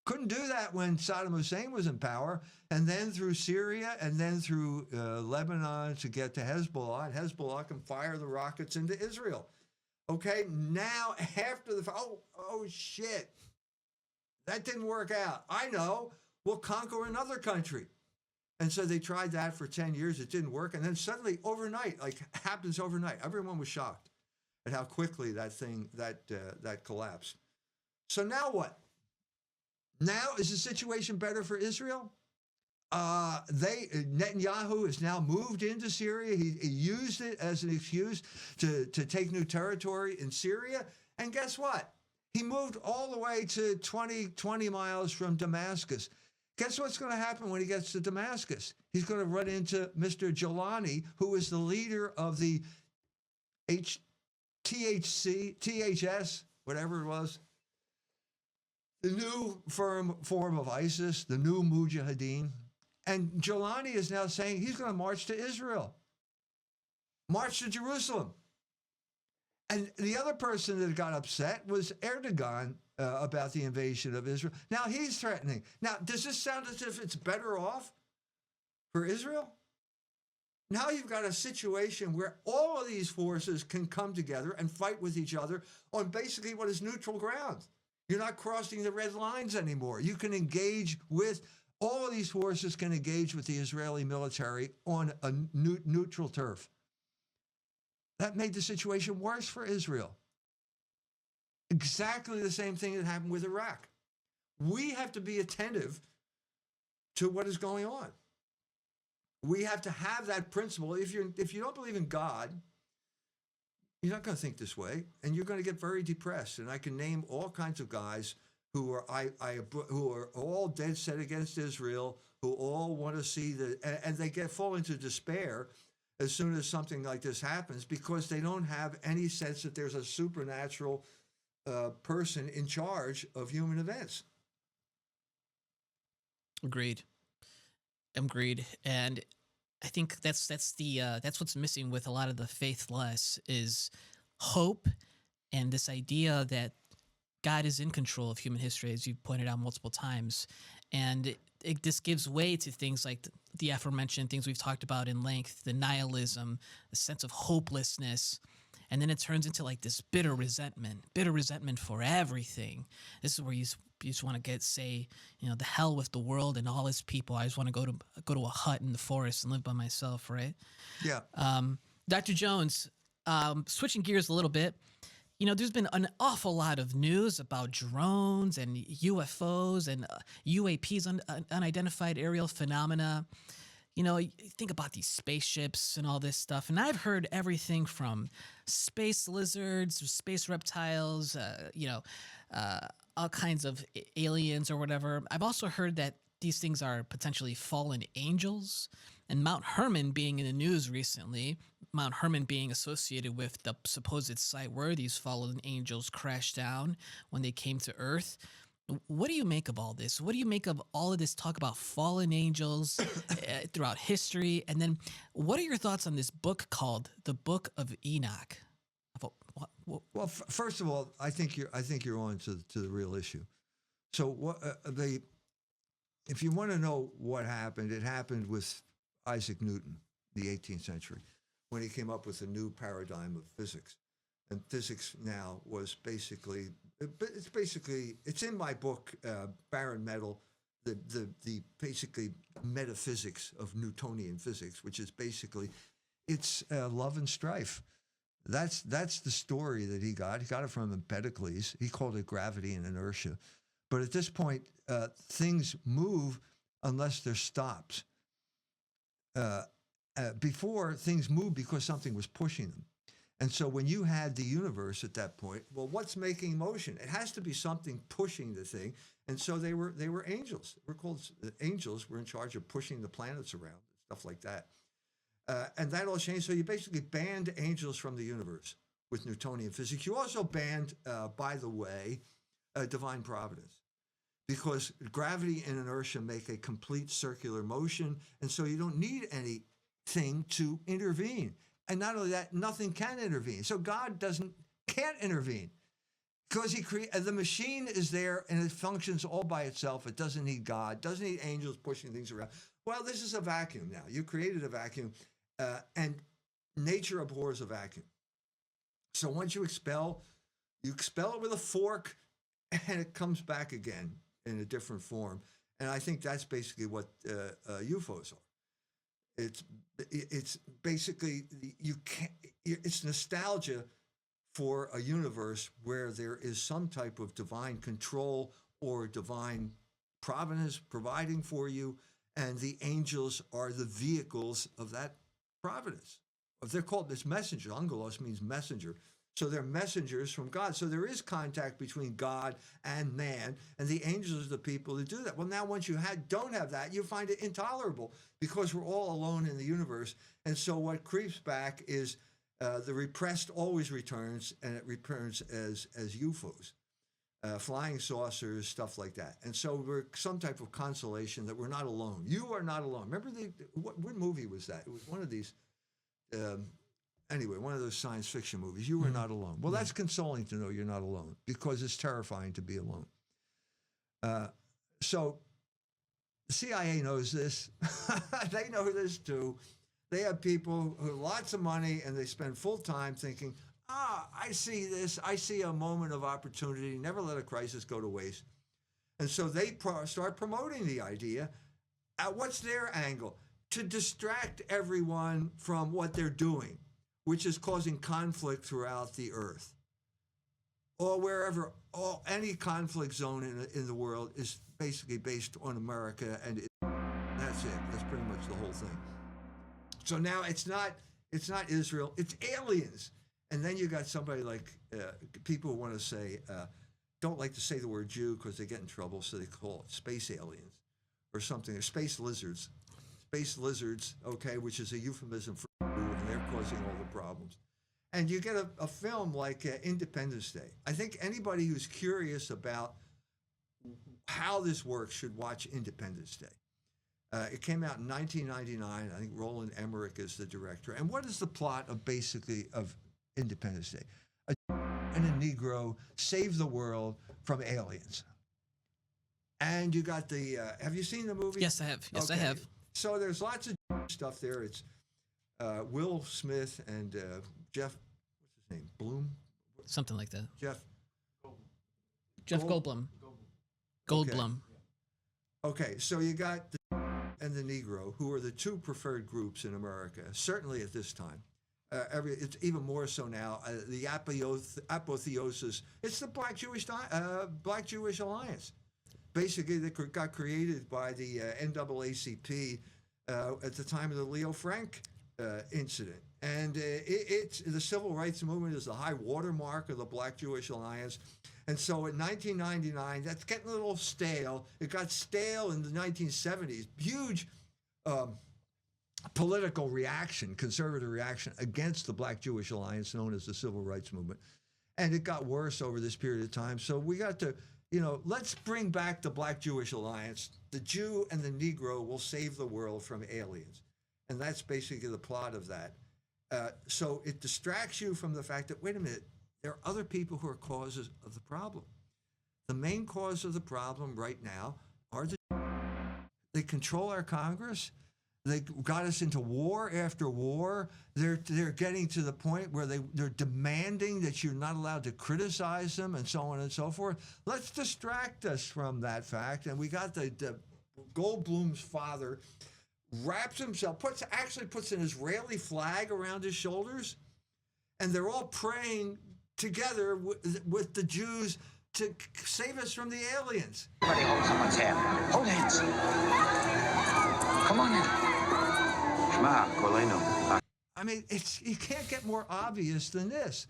Couldn't do that when Saddam Hussein was in power, and then through Syria, and then through Lebanon to get to Hezbollah, and Hezbollah can fire the rockets into Israel. Okay, now after oh shit, that didn't work out. I know, we'll conquer another country. And so they tried that for 10 years, it didn't work, and then suddenly overnight, happens overnight, everyone was shocked at how quickly that collapsed. So now what? Now, is the situation better for Israel? Netanyahu has now moved into Syria. He used it as an excuse to take new territory in Syria. And guess what? He moved all the way to 20 miles from Damascus. Guess what's going to happen when he gets to Damascus? He's going to run into Mr. Jilani, who is the leader of the THS, whatever it was, the new form of ISIS, the new Mujahideen. And Jilani is now saying he's going to march to Israel, march to Jerusalem. And the other person that got upset was Erdogan about the invasion of Israel. Now he's threatening. Now, does this sound as if it's better off for Israel? Now you've got a situation where all of these forces can come together and fight with each other on basically what is neutral ground. You're not crossing the red lines anymore. You can engage with, all of these forces can engage with the Israeli military on a neutral turf. That made the situation worse for Israel. Exactly the same thing that happened with Iraq. We have to be attentive to what is going on. We have to have that principle. If you don't believe in God, you're not going to think this way, and you're going to get very depressed. And I can name all kinds of guys who are all dead set against Israel, who all want to see and they fall into despair as soon as something like this happens, because they don't have any sense that there's a supernatural person in charge of human events. Agreed. And I think that's what's missing with a lot of the faithless is hope, and this idea that God is in control of human history, as you pointed out multiple times. And this gives way to things like the aforementioned things we've talked about in length, the nihilism, the sense of hopelessness. And then it turns into like this bitter resentment for everything. This is where you just want to say, the hell with the world and all its people. I just want to go to a hut in the forest and live by myself, right? Yeah. Dr. Jones, Switching gears a little bit, there's been an awful lot of news about drones and UFOs and UAPs, unidentified aerial phenomena. You think about these spaceships and all this stuff, and I've heard everything from space lizards, space reptiles, all kinds of aliens or whatever. I've also heard that these things are potentially fallen angels, and Mount Hermon being in the news recently, Mount Hermon being associated with the supposed site where these fallen angels crashed down when they came to Earth. What do you make of all this? What do you make of all of this talk about fallen angels throughout history? And then what are your thoughts on this book called The Book of Enoch? Well, first of all, I think you're on to the real issue. So what if you want to know what happened, it happened with Isaac Newton, the 18th century, when he came up with a new paradigm of physics. And physics now was basically, it's in my book, Barren Metal, the basically metaphysics of Newtonian physics, which is basically, it's love and strife. That's the story that he got. He got it from Empedocles. He called it gravity and inertia. But at this point, things move unless they're stopped. Before, things moved because something was pushing them. And so when you had the universe at that point, well, what's making motion? It has to be something pushing the thing. And so they were angels. We're called angels. Were in charge of pushing the planets around, stuff like that. And that all changed. So you basically banned angels from the universe with Newtonian physics. You also banned, by the way, divine providence, because gravity and inertia make a complete circular motion. And so you don't need anything to intervene. And not only that, nothing can intervene. So God can't intervene because the machine is there and it functions all by itself. It doesn't need God, doesn't need angels pushing things around. Well, this is a vacuum now. You created a vacuum, and nature abhors a vacuum. So once you expel it with a fork, and it comes back again in a different form. And I think that's basically what UFOs are. It's basically it's nostalgia for a universe where there is some type of divine control or divine providence providing for you, and the angels are the vehicles of that providence. They're called this messenger. Angelos means messenger. So they're messengers from God. So there is contact between God and man, and the angels are the people that do that. Well, now once you don't have that, you find it intolerable because we're all alone in the universe. And so what creeps back is the repressed always returns, and it returns as UFOs, flying saucers, stuff like that. And so we're some type of consolation that we're not alone. You are not alone. Remember what movie was that? It was one of these. Anyway, one of those science fiction movies. You were not alone. Well, that's consoling to know you're not alone, because it's terrifying to be alone. So the CIA knows this. They know this too. They have people who have lots of money, and they spend full time thinking, I see this. I see a moment of opportunity. Never let a crisis go to waste. And so they start promoting the idea. What's their angle? To distract everyone from what they're doing, which is causing conflict throughout the earth. Or wherever, any conflict zone in the world is basically based on America, and that's it. That's pretty much the whole thing. So now it's not Israel, it's aliens. And then you got somebody like, people who want to say, don't like to say the word Jew because they get in trouble, so they call it space aliens or something, or space lizards. Space lizards, okay, which is a euphemism for Jew, and they're causing all the problems. And you get a film like Independence Day. I think anybody who's curious about how this works should watch Independence Day. It came out in 1999. I think Roland Emmerich is the director. And what is the plot of Independence Day? A and a Negro save the world from aliens. And you got have you seen the movie? Yes, I have. Yes, okay. I have. So there's lots of stuff there. It's Will Smith and Jeff, what's his name? Bloom? Something like that. Jeff Goldblum. Goldblum. Okay, so you got the and the Negro, who are the two preferred groups in America, certainly at this time. it's even more so now. The apotheosis. It's the Black Jewish Alliance. Basically, that got created by the NAACP at the time of the Leo Frank incident. And it's the civil rights movement is the high watermark of the Black Jewish Alliance. And so in 1999, that's getting a little stale. It got stale in the 1970s. Huge political reaction, conservative reaction against the Black Jewish Alliance, known as the Civil Rights Movement. And it got worse over this period of time. So we got to, let's bring back the Black Jewish Alliance. The Jew and the Negro will save the world from aliens. And that's basically the plot of that. So it distracts you from the fact that, wait a minute, there are other people who are causes of the problem. The main cause of the problem right now are they control our Congress. They got us into war after war. They're getting to the point where they're demanding that you're not allowed to criticize them and so on and so forth. Let's distract us from that fact. And we got the Goldblum's father wraps himself, puts an Israeli flag around his shoulders, and they're all praying together with the Jews to save us from the aliens. Everybody hold someone's hand. Hold hands. Come on in. Shema, Kolenu. I mean, you can't get more obvious than this.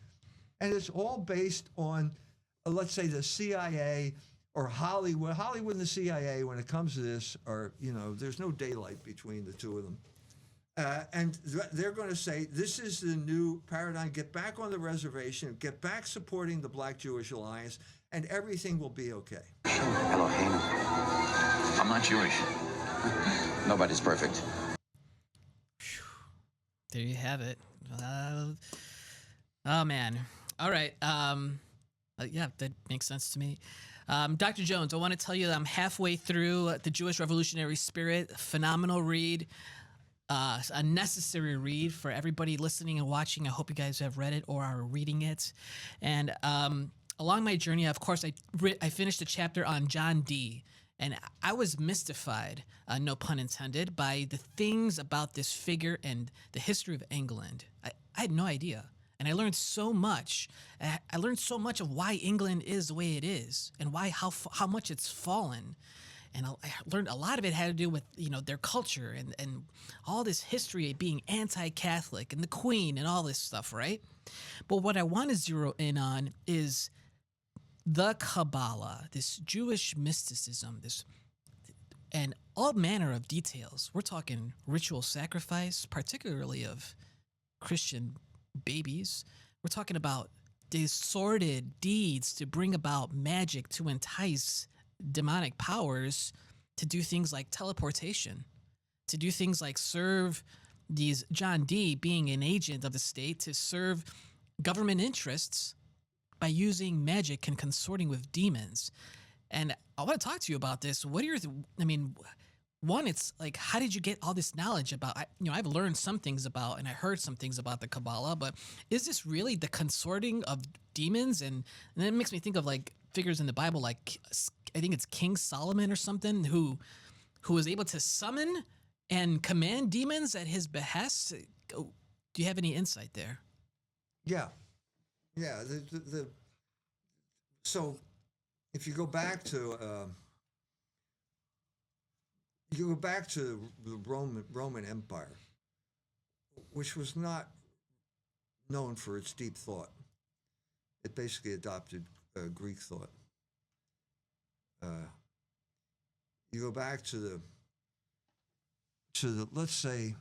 And it's all based on, let's say, the CIA or Hollywood. Hollywood and the CIA, when it comes to this, there's no daylight between the two of them. And they're going to say, this is the new paradigm. Get back on the reservation. Get back supporting the Black Jewish Alliance, and everything will be okay. Elohim. I'm not Jewish. Nobody's perfect. There you have it. Oh, man. All right. Yeah, that makes sense to me. Dr. Jones, I want to tell you that I'm halfway through The Jewish Revolutionary Spirit. Phenomenal read. A necessary read for everybody listening and watching. I hope you guys have read it or are reading it. And along my journey, of course, I finished a chapter on John Dee. And I was mystified, no pun intended, by the things about this figure and the history of England. I had no idea. And I learned so much. I learned so much of why England is the way it is and how much it's fallen. And I learned a lot of it had to do with, their culture and all this history of being anti-Catholic and the Queen and all this stuff, right? But what I want to zero in on is the Cabala, this Jewish mysticism, and all manner of details. We're talking ritual sacrifice, particularly of Christian babies. We're talking about the sordid deeds to bring about magic to entice demonic powers to do things like teleportation, to do things like serve these John Dee being an agent of the state to serve government interests by using magic and consorting with demons. And I want to talk to you about this. What are your, one, it's like, how did you get all this knowledge about, I've learned some things about, and I heard some things about the Kabbalah, but is this really the consorting of demons? And then it makes me think of like figures in the Bible, like I think it's King Solomon or something, who was able to summon and command demons at his behest. Do you have any insight there? Yeah. So if you go back to the Roman Empire, which was not known for its deep thought, it basically adopted Greek thought. You go back to the let's say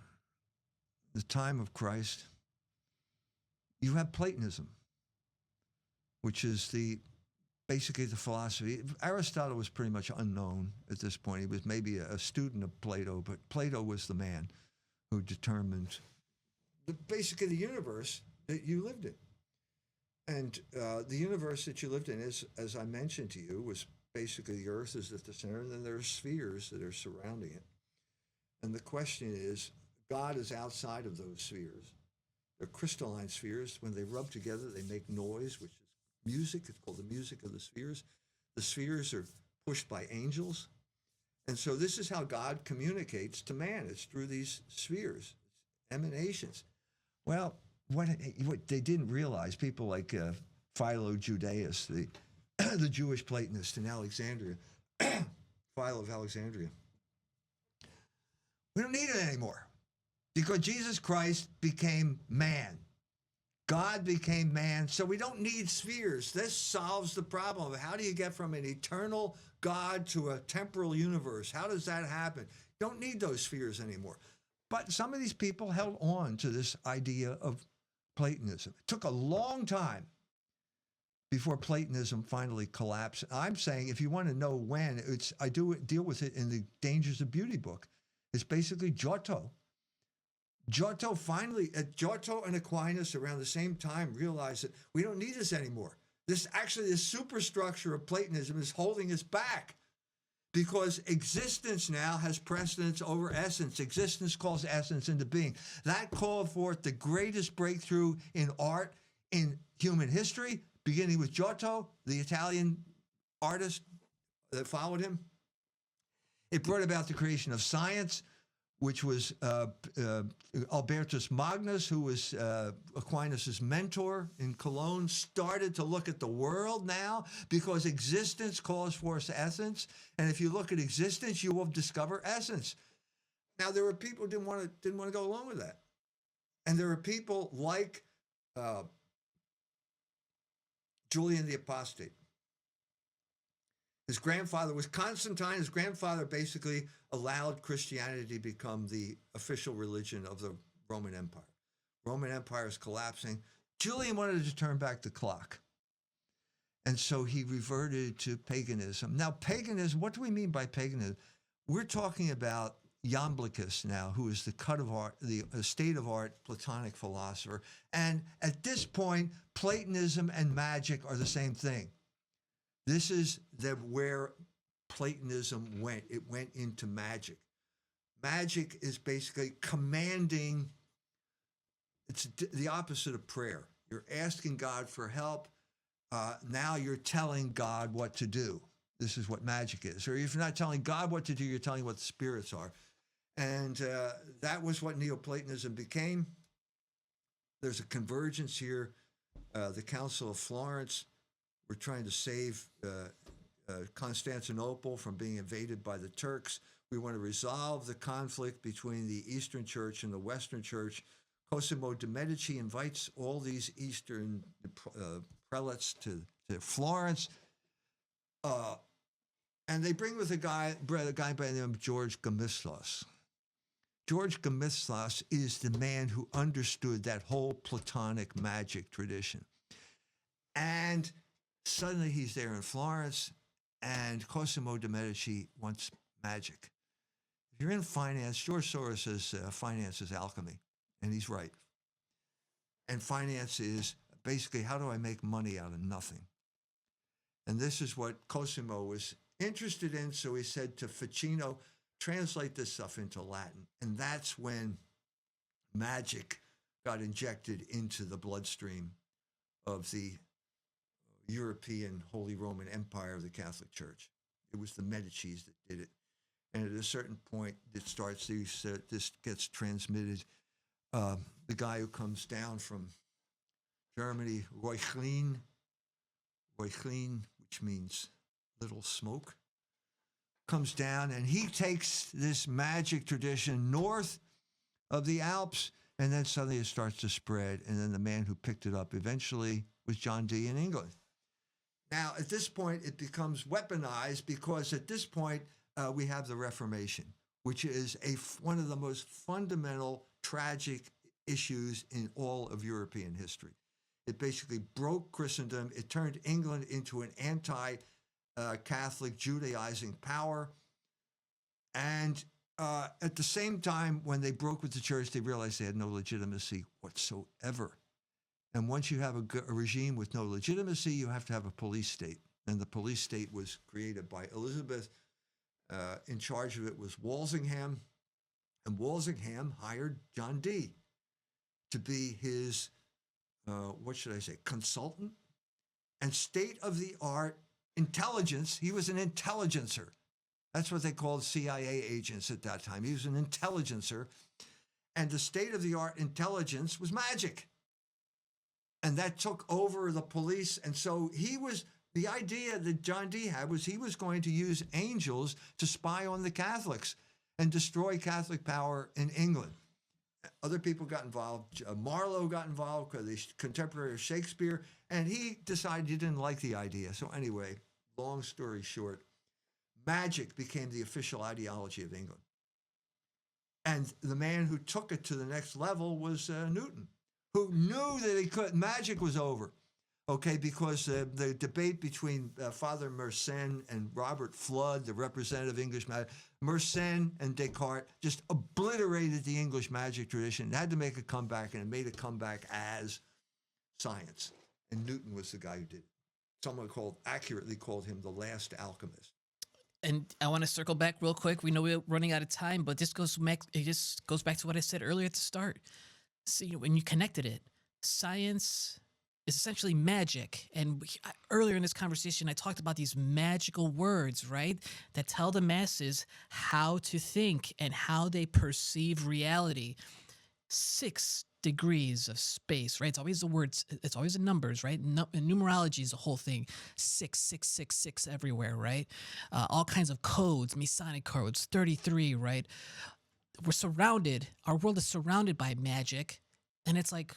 the time of Christ. You have Platonism, which is basically the philosophy. Aristotle was pretty much unknown at this point. He was maybe a student of Plato, but Plato was the man who determined basically the universe that you lived in. And the universe that you lived in, as I mentioned to you, was basically the Earth is at the center, and then there are spheres that are surrounding it. And the question is, God is outside of those spheres. They're crystalline spheres. When they rub together, they make noise, which is music. It's called the music of the spheres. The spheres are pushed by angels. And so this is how God communicates to man. It's through these spheres, emanations. Well, what they didn't realize, people like Philo Judaeus, the the Jewish Platonist in Alexandria, Philo of Alexandria. We don't need it anymore because Jesus Christ became man. God became man, so we don't need spheres. This solves the problem of how do you get from an eternal God to a temporal universe? How does that happen? Don't need those spheres anymore. But some of these people held on to this idea of Platonism. It took a long time before Platonism finally collapsed. I'm saying if you want to know when, I do deal with it in the Dangers of Beauty book. It's basically Giotto. Giotto and Aquinas around the same time realized that we don't need this anymore. This superstructure of Platonism is holding us back because existence now has precedence over essence. Existence calls essence into being. That called forth the greatest breakthrough in art in human history, beginning with Giotto, the Italian artist that followed him. It brought about the creation of science, which was Albertus Magnus, who was Aquinas' mentor in Cologne, started to look at the world now because existence calls forth essence. And if you look at existence, you will discover essence. Now, there were people who didn't want to go along with that. And there were people like Julian the Apostate. His grandfather was Constantine. His grandfather basically allowed Christianity to become the official religion of the Roman Empire. Roman Empire is collapsing. Julian wanted to turn back the clock. And so he reverted to paganism. Now, paganism, what do we mean by paganism? We're talking about Iamblichus now, who is the cut of art, the state of art Platonic philosopher. And at this point, Platonism and magic are the same thing. This is where Platonism went. It went into magic. Magic is basically commanding. It's the opposite of prayer. You're asking God for help. Now you're telling God what to do. This is what magic is. Or if you're not telling God what to do, you're telling what the spirits are. And that was what Neoplatonism became. There's a convergence here. The Council of Florence. We're trying to save Constantinople from being invaded by the Turks. We want to resolve the conflict between the Eastern Church and the Western Church. Cosimo de' Medici invites all these Eastern prelates to Florence. And they bring with a guy by the name of George Gemistos. George Gemistos is the man who understood that whole Platonic magic tradition. And suddenly he's there in Florence, and Cosimo de' Medici wants magic. If you're in finance, George Soros says finance is alchemy, and he's right. And finance is basically, how do I make money out of nothing? And this is what Cosimo was interested in, so he said to Ficino, translate this stuff into Latin. And that's when magic got injected into the bloodstream of the European Holy Roman Empire of the Catholic Church. It was the Medicis that did it. And at a certain point, it starts, this gets transmitted. The guy who comes down from Germany, Reuchlin, which means little smoke, comes down and he takes this magic tradition north of the Alps, and then suddenly it starts to spread. And then the man who picked it up eventually was John Dee in England. Now, at this point, it becomes weaponized because at this point, we have the Reformation, which is one of the most fundamental tragic issues in all of European history. It basically broke Christendom. It turned England into an anti-Catholic Judaizing power. And at the same time, when they broke with the church, they realized they had no legitimacy whatsoever. And once you have a regime with no legitimacy, you have to have a police state. And the police state was created by Elizabeth. In charge of it was Walsingham. And Walsingham hired John Dee to be his, consultant and state-of-the-art intelligence. He was an intelligencer. That's what they called CIA agents at that time. He was an intelligencer. And the state-of-the-art intelligence was magic. And that took over the police. And so the idea that John Dee had was he was going to use angels to spy on the Catholics and destroy Catholic power in England. Other people got involved. Marlowe got involved because he's contemporary of Shakespeare, and he decided he didn't like the idea. So anyway, long story short, magic became the official ideology of England. And the man who took it to the next level was Newton, who knew that magic was over. Okay, because the debate between Father Mersenne and Robert Flood, the representative English magic, Mersenne and Descartes just obliterated the English magic tradition. It had to make a comeback, and it made a comeback as science. And Newton was the guy who did it. Someone accurately called him the last alchemist. And I want to circle back real quick. We know we're running out of time, but this goes back to what I said earlier at the start. See, when you connected it, science is essentially magic. And earlier in this conversation, I talked about these magical words, right? That tell the masses how to think and how they perceive reality. 6 degrees of space, right? It's always the words, it's always the numbers, right? Numerology is the whole thing. 6, 6, 6, 6 everywhere, right? All kinds of codes, Masonic codes, 33, right? Our world is surrounded by magic. And it's like,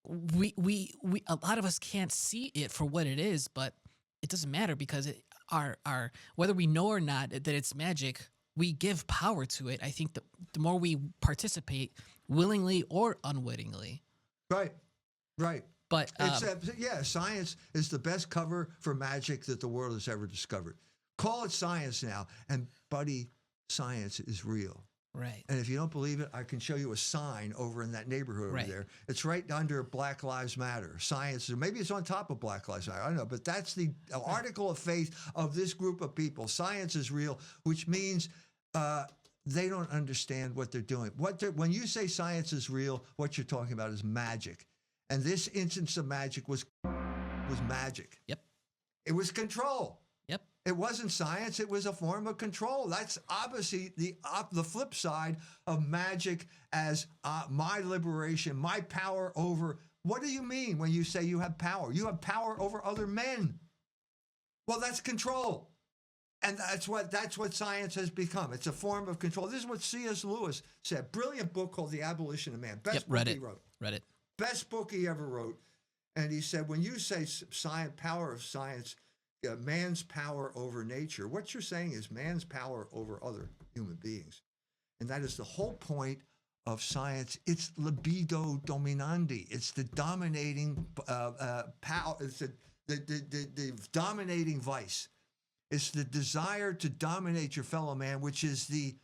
we a lot of us can't see it for what it is, but it doesn't matter because our whether we know or not that it's magic, we give power to it. I think the more we participate, willingly or unwittingly. Right. But science is the best cover for magic that the world has ever discovered. Call it science now, and buddy, science is real. Right. And if you don't believe it, I can show you a sign over in that neighborhood over there. It's right under Black Lives Matter. Science, or maybe it's on top of Black Lives Matter. I don't know, but that's the article of faith of this group of people. Science is real, which means they don't understand what they're doing. When you say science is real, what you're talking about is magic. And this instance of magic was magic. Yep. It was control. Yep. It wasn't science. It was a form of control. That's obviously the flip side of magic as my liberation, my power over. What do you mean when you say you have power? You have power over other men. Well, that's control. And that's what science has become. It's a form of control. This is what C.S. Lewis said. Brilliant book called The Abolition of Man. Best book he wrote. Read it. Best book he ever wrote. And he said, when you say power of science, man's power over nature, what you're saying is man's power over other human beings. And that is the whole point of science. It's libido dominandi. It's the dominating power. It's the dominating vice. It's the desire to dominate your fellow man, which is the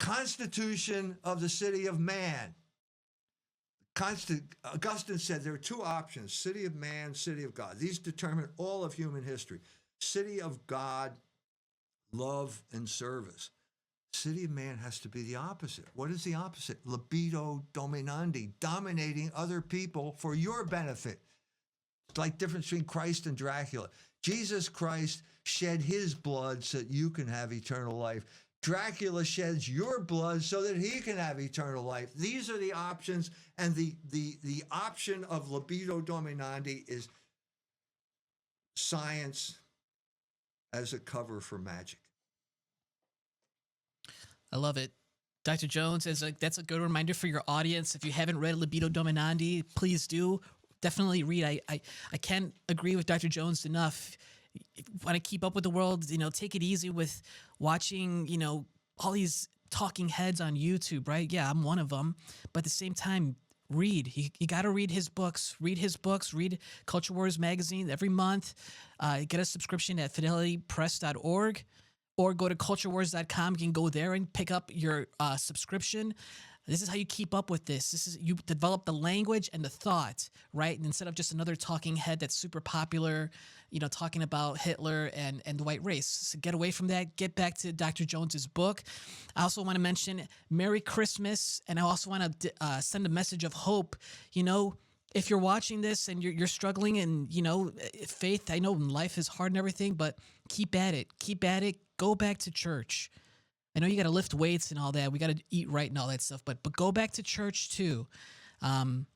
constitution of the city of man. Augustine said there are 2 options: city of man, city of God. These determine all of human history. City of God, love and service. City of man has to be the opposite. What is the opposite? Libido dominandi, dominating other people for your benefit. It's like the difference between Christ and Dracula. Jesus Christ shed his blood so that you can have eternal life. Dracula sheds your blood so that he can have eternal life. These are the options, and the option of libido dominandi is science as a cover for magic. I love it. Dr. Jones, that's a good reminder for your audience. If you haven't read Libido Dominandi, please do. Definitely read. I can't agree with Dr. Jones enough. Want to keep up with the world, take it easy with watching, all these talking heads on YouTube, right? Yeah, I'm one of them. But at the same time, read. You got to read his books. Read Culture Wars magazine every month. Get a subscription at fidelitypress.org or go to culturewars.com. You can go there and pick up your subscription. This is how you keep up with this. You develop the language and the thought, right? And instead of just another talking head that's super popular, talking about Hitler and the white race. So get away from that. Get back to Dr. Jones's book. I also want to mention Merry Christmas, and I also want to send a message of hope. If you're watching this and you're struggling and, faith, I know life is hard and everything, but keep at it. Go back to church. I know you got to lift weights and all that. We got to eat right and all that stuff, but go back to church too. And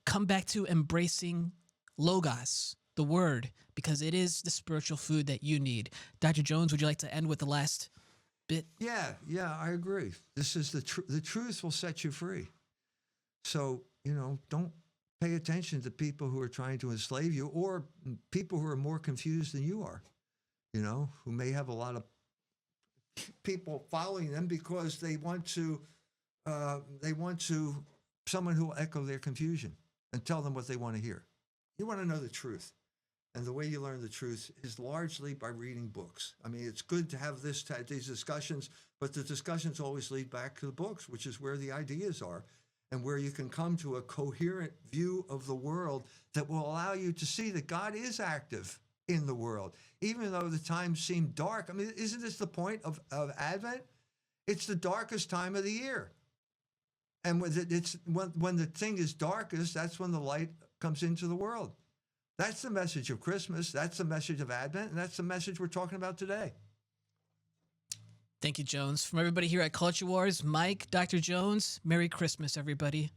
come back to embracing logos, the word, because it is the spiritual food that you need. Dr. Jones, would you like to end with the last bit? Yeah, I agree. This is the truth will set you free. So, don't pay attention to people who are trying to enslave you or people who are more confused than you are, who may have a lot of people following them because they want someone who will echo their confusion and tell them what they want to hear. You want to know the truth. And the way you learn the truth is largely by reading books. I mean, it's good to have these discussions, but the discussions always lead back to the books, which is where the ideas are and where you can come to a coherent view of the world that will allow you to see that God is active in the world, even though the times seem dark. I mean, isn't this the point of Advent? It's the darkest time of the year. And when the thing is darkest, that's when the light comes into the world. That's the message of Christmas. That's the message of Advent. And that's the message we're talking about today. Thank you, Jones. From everybody here at Culture Wars, Mike, Dr. Jones, Merry Christmas, everybody.